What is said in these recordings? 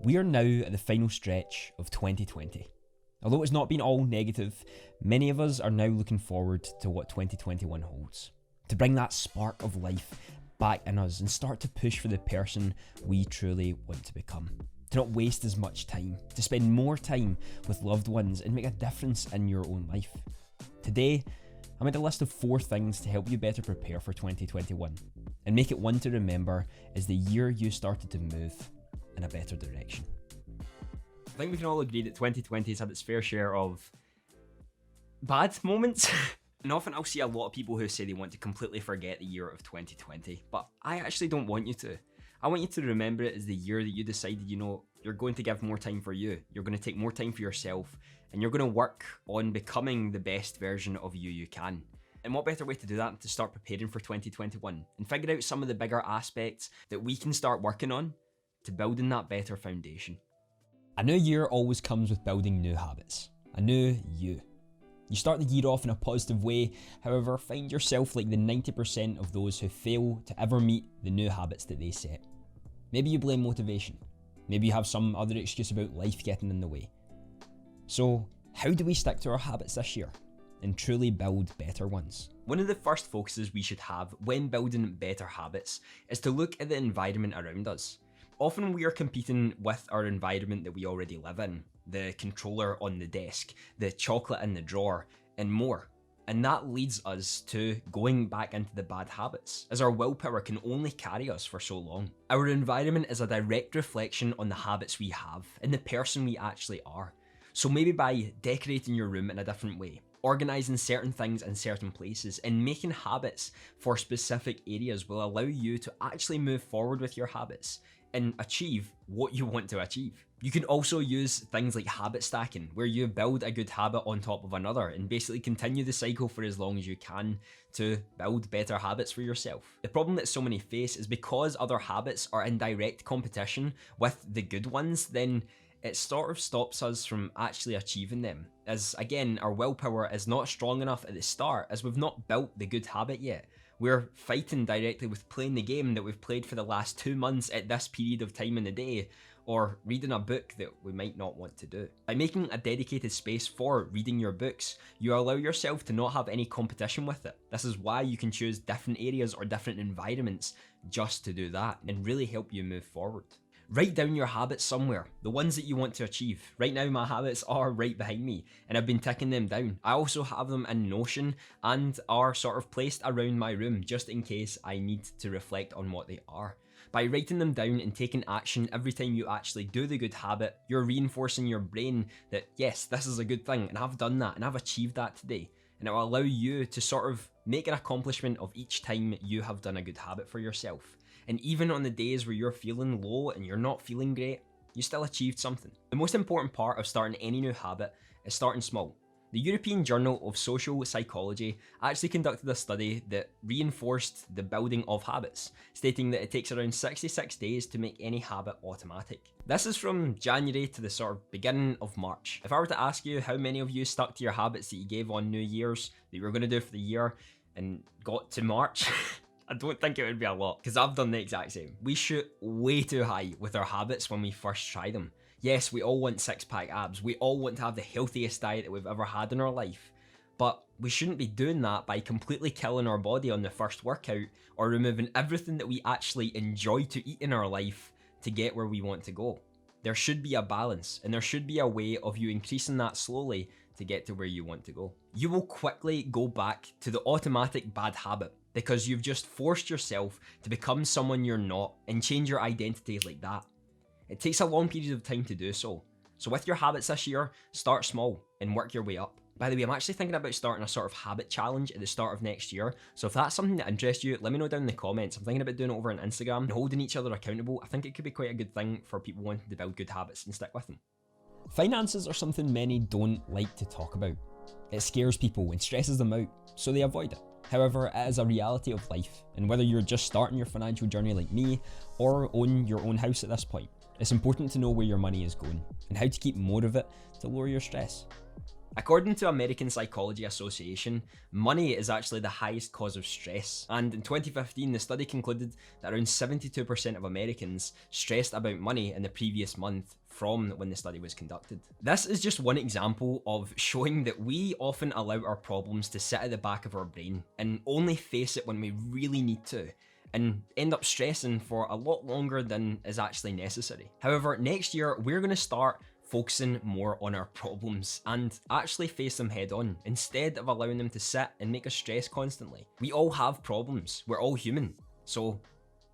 We are now at the final stretch of 2020. Although it's not been all negative, many of us are now looking forward to what 2021 holds. To bring that spark of life back in us and start to push for the person we truly want to become. To not waste as much time, to spend more time with loved ones and make a difference in your own life. Today, I made a list of 4 things to help you better prepare for 2021 and make it one to remember as the year you started to move in a better direction. I think we can all agree that 2020 has had its fair share of bad moments. And often I'll see a lot of people who say they want to completely forget the year of 2020, but I actually don't want you to. I want you to remember it as the year that you decided, you're going to give more time for you. You're going to take more time for yourself, and you're going to work on becoming the best version of you can. And what better way to do that than to start preparing for 2021 and figure out some of the bigger aspects that we can start working on to building that better foundation. A new year always comes with building new habits. A new you. You start the year off in a positive way, however, find yourself like the 90% of those who fail to ever meet the new habits that they set. Maybe you blame motivation. Maybe you have some other excuse about life getting in the way. So, how do we stick to our habits this year and truly build better ones? One of the first focuses we should have when building better habits is to look at the environment around us. Often we are competing with our environment that we already live in, the controller on the desk, the chocolate in the drawer, and more. And that leads us to going back into the bad habits, as our willpower can only carry us for so long. Our environment is a direct reflection on the habits we have and the person we actually are. So maybe by decorating your room in a different way, organising certain things in certain places, and making habits for specific areas will allow you to actually move forward with your habits and achieve what you want to achieve. You can also use things like habit stacking, where you build a good habit on top of another and basically continue the cycle for as long as you can to build better habits for yourself. The problem that so many face is because other habits are in direct competition with the good ones, then it sort of stops us from actually achieving them. As again, our willpower is not strong enough at the start, as we've not built the good habit yet. We're fighting directly with playing the game that we've played for the last 2 months at this period of time in the day, or reading a book that we might not want to do. By making a dedicated space for reading your books, you allow yourself to not have any competition with it. This is why you can choose different areas or different environments just to do that and really help you move forward. Write down your habits somewhere, the ones that you want to achieve. Right now my habits are right behind me and I've been ticking them down. I also have them in Notion and are sort of placed around my room just in case I need to reflect on what they are. By writing them down and taking action every time you actually do the good habit, you're reinforcing your brain that yes, this is a good thing and I've done that and I've achieved that today. And it will allow you to sort of make an accomplishment of each time you have done a good habit for yourself. And even on the days where you're feeling low and you're not feeling great, you still achieved something. The most important part of starting any new habit is starting small. The European Journal of Social Psychology actually conducted a study that reinforced the building of habits, stating that it takes around 66 days to make any habit automatic. This is from January to the sort of beginning of March. If I were to ask you how many of you stuck to your habits that you gave on New Year's that you were going to do for the year and got to March, I don't think it would be a lot, because I've done the exact same. We shoot way too high with our habits when we first try them. Yes, we all want 6-pack abs, we all want to have the healthiest diet that we've ever had in our life, but we shouldn't be doing that by completely killing our body on the first workout or removing everything that we actually enjoy to eat in our life to get where we want to go. There should be a balance, and there should be a way of you increasing that slowly to get to where you want to go. You will quickly go back to the automatic bad habit because you've just forced yourself to become someone you're not and change your identity like that. It takes a long period of time to do so. So with your habits this year, start small and work your way up. By the way, I'm actually thinking about starting a sort of habit challenge at the start of next year. So if that's something that interests you, let me know down in the comments. I'm thinking about doing it over on Instagram and holding each other accountable. I think it could be quite a good thing for people wanting to build good habits and stick with them. Finances are something many don't like to talk about. It scares people and stresses them out, so they avoid it. However, it is a reality of life, and whether you're just starting your financial journey like me or own your own house at this point, it's important to know where your money is going and how to keep more of it to lower your stress. According to American Psychology Association, money is actually the highest cause of stress. And in 2015, the study concluded that around 72% of Americans stressed about money in the previous month from when the study was conducted. This is just one example of showing that we often allow our problems to sit at the back of our brain and only face it when we really need to, and end up stressing for a lot longer than is actually necessary. However, next year, we're going to start focusing more on our problems and actually face them head on, instead of allowing them to sit and make us stress constantly. We all have problems, we're all human, so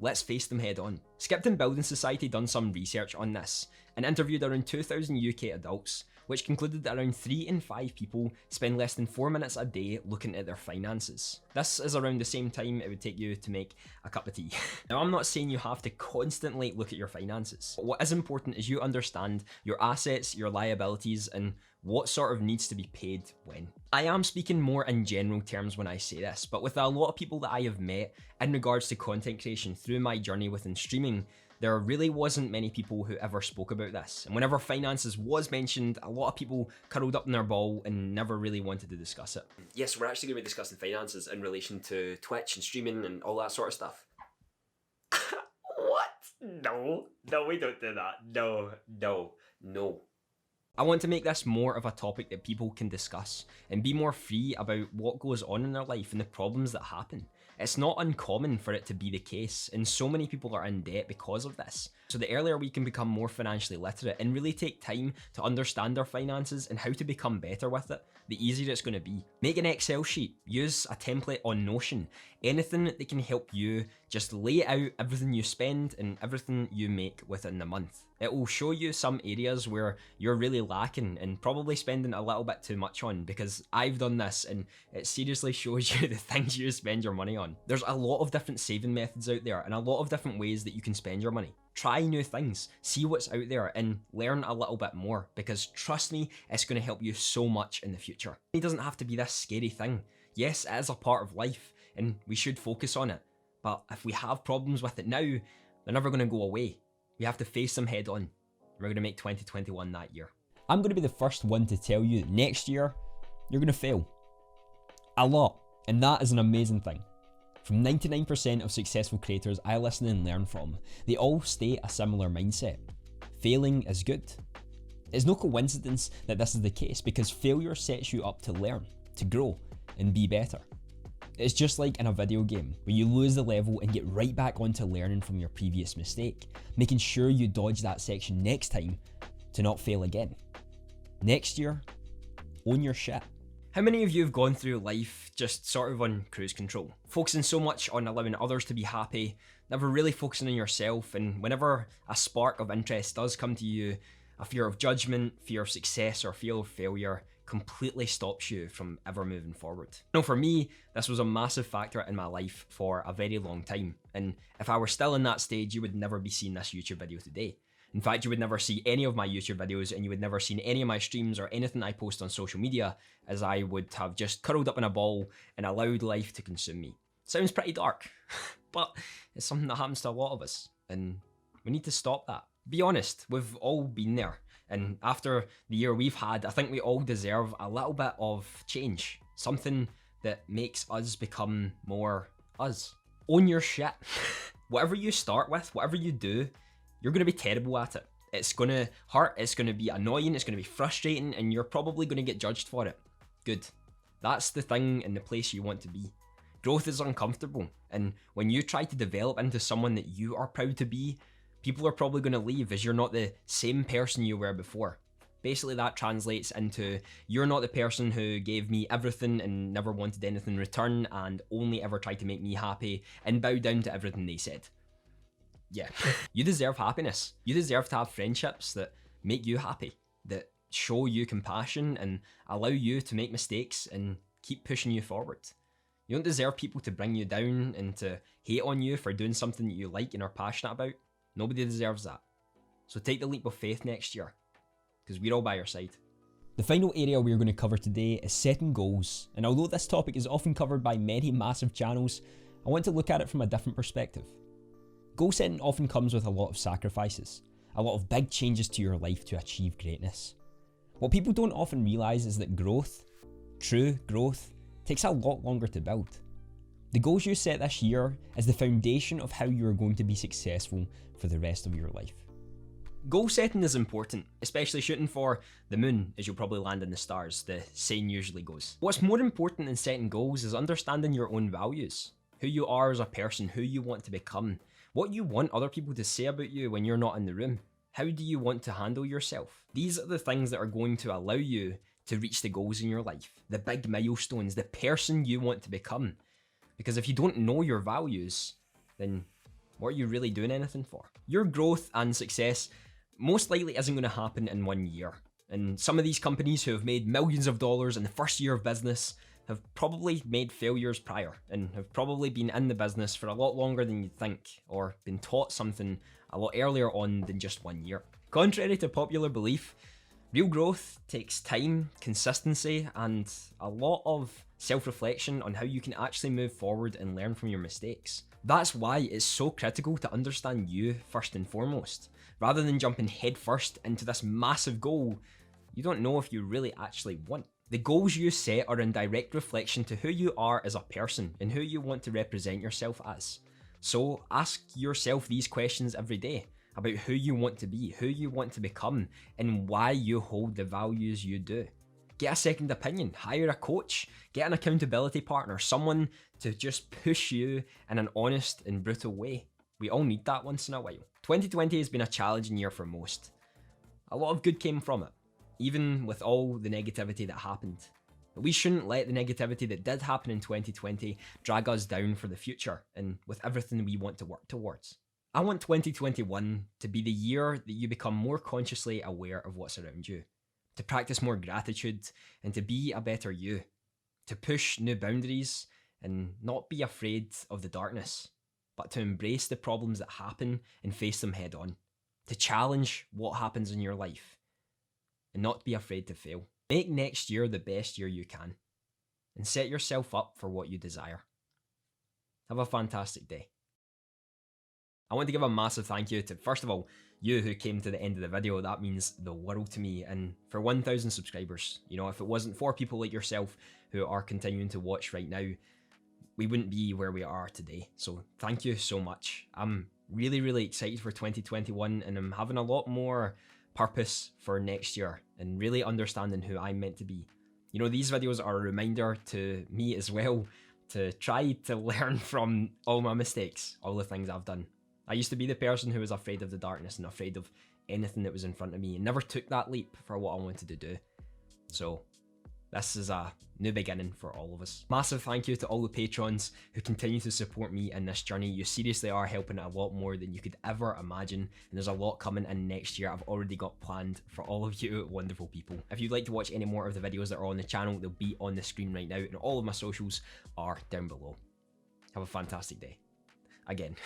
let's face them head on. Skipton Building Society done some research on this and interviewed around 2,000 UK adults, which concluded that around 3 in 5 people spend less than 4 minutes a day looking at their finances. This is around the same time it would take you to make a cup of tea. Now, I'm not saying you have to constantly look at your finances, but what is important is you understand your assets, your liabilities, and what sort of needs to be paid when. I am speaking more in general terms when I say this, but with a lot of people that I have met in regards to content creation through my journey within streaming, there really wasn't many people who ever spoke about this. And whenever finances was mentioned, a lot of people curled up in their ball and never really wanted to discuss it. Yes, we're actually going to be discussing finances in relation to Twitch and streaming and all that sort of stuff. What? No, we don't do that. No. I want to make this more of a topic that people can discuss and be more free about what goes on in their life and the problems that happen. It's not uncommon for it to be the case, and so many people are in debt because of this. So the earlier we can become more financially literate and really take time to understand our finances and how to become better with it, the easier it's going to be. Make an Excel sheet, use a template on Notion, anything that can help you just lay out everything you spend and everything you make within the month. It will show you some areas where you're really lacking and probably spending a little bit too much on, because I've done this and it seriously shows you the things you spend your money on. There's a lot of different saving methods out there and a lot of different ways that you can spend your money. Try new things, see what's out there and learn a little bit more, because trust me, it's going to help you so much in the future. It doesn't have to be this scary thing. Yes, it is a part of life and we should focus on it. But if we have problems with it now, they're never going to go away. We have to face them head on. We're going to make 2021 that year. I'm going to be the first one to tell you that next year, you're going to fail. A lot. And that is an amazing thing. From 99% of successful creators I listen and learn from, they all state a similar mindset. Failing is good. It's no coincidence that this is the case, because failure sets you up to learn, to grow, and be better. It's just like in a video game, where you lose the level and get right back onto learning from your previous mistake, making sure you dodge that section next time to not fail again. Next year, own your shit. How many of you have gone through life just sort of on cruise control, focusing so much on allowing others to be happy, never really focusing on yourself, and whenever a spark of interest does come to you, a fear of judgment, fear of success, or fear of failure completely stops you from ever moving forward. You know, for me, this was a massive factor in my life for a very long time, and if I were still in that stage, you would never be seeing this YouTube video today. In fact, you would never see any of my YouTube videos, and you would never see any of my streams or anything I post on social media, as I would have just curled up in a ball and allowed life to consume me. Sounds pretty dark, but it's something that happens to a lot of us, and we need to stop that. Be honest, we've all been there, and after the year we've had, I think we all deserve a little bit of change, something that makes us become more us. Own your shit. Whatever you start with, whatever you do, you're going to be terrible at it. It's going to hurt, it's going to be annoying, it's going to be frustrating, and you're probably going to get judged for it. Good. That's the thing and the place you want to be. Growth is uncomfortable, and when you try to develop into someone that you are proud to be, people are probably going to leave, as you're not the same person you were before. Basically, that translates into, you're not the person who gave me everything and never wanted anything in return and only ever tried to make me happy and bow down to everything they said. Yeah, you deserve happiness. You deserve to have friendships that make you happy, that show you compassion and allow you to make mistakes and keep pushing you forward. You don't deserve people to bring you down and to hate on you for doing something that you like and are passionate about. Nobody deserves that. So take the leap of faith next year, because we're all by your side. The final area we're going to cover today is setting goals, and although this topic is often covered by many massive channels, I want to look at it from a different perspective. Goal setting often comes with a lot of sacrifices, a lot of big changes to your life to achieve greatness. What people don't often realise is that growth, true growth, takes a lot longer to build. The goals you set this year is the foundation of how you are going to be successful for the rest of your life. Goal setting is important, especially shooting for the moon, as you'll probably land in the stars, the saying usually goes. What's more important than setting goals is understanding your own values, who you are as a person, who you want to become, what you want other people to say about you when you're not in the room. How do you want to handle yourself? These are the things that are going to allow you to reach the goals in your life, the big milestones, the person you want to become. Because if you don't know your values, then what are you really doing anything for? Your growth and success most likely isn't going to happen in 1 year. And some of these companies who have made millions of dollars in the first year of business have probably made failures prior and have probably been in the business for a lot longer than you'd think, or been taught something a lot earlier on than just 1 year. Contrary to popular belief, real growth takes time, consistency, and a lot of self-reflection on how you can actually move forward and learn from your mistakes. That's why it's so critical to understand you first and foremost. Rather than jumping headfirst into this massive goal you don't know if you really actually want. The goals you set are in direct reflection to who you are as a person and who you want to represent yourself as. So ask yourself these questions every day about who you want to be, who you want to become, and why you hold the values you do. Get a second opinion, hire a coach, get an accountability partner, someone to just push you in an honest and brutal way. We all need that once in a while. 2020 has been a challenging year for most. A lot of good came from it, even with all the negativity that happened. But we shouldn't let the negativity that did happen in 2020 drag us down for the future and with everything we want to work towards. I want 2021 to be the year that you become more consciously aware of what's around you, to practice more gratitude and to be a better you, to push new boundaries and not be afraid of the darkness, but to embrace the problems that happen and face them head on, to challenge what happens in your life and not be afraid to fail. Make next year the best year you can and set yourself up for what you desire. Have a fantastic day. I want to give a massive thank you to, first of all, you who came to the end of the video. That means the world to me. And for 1,000 subscribers, you know, if it wasn't for people like yourself who are continuing to watch right now, we wouldn't be where we are today. So thank you so much. I'm really, really excited for 2021 and I'm having a lot more purpose for next year and really understanding who I'm meant to be. You know, these videos are a reminder to me as well to try to learn from all my mistakes, all the things I've done. I used to be the person who was afraid of the darkness and afraid of anything that was in front of me and never took that leap for what I wanted to do. So this is a new beginning for all of us. Massive thank you to all the patrons who continue to support me in this journey. You seriously are helping a lot more than you could ever imagine. And there's a lot coming in next year I've already got planned for all of you wonderful people. If you'd like to watch any more of the videos that are on the channel, they'll be on the screen right now and all of my socials are down below. Have a fantastic day. Again.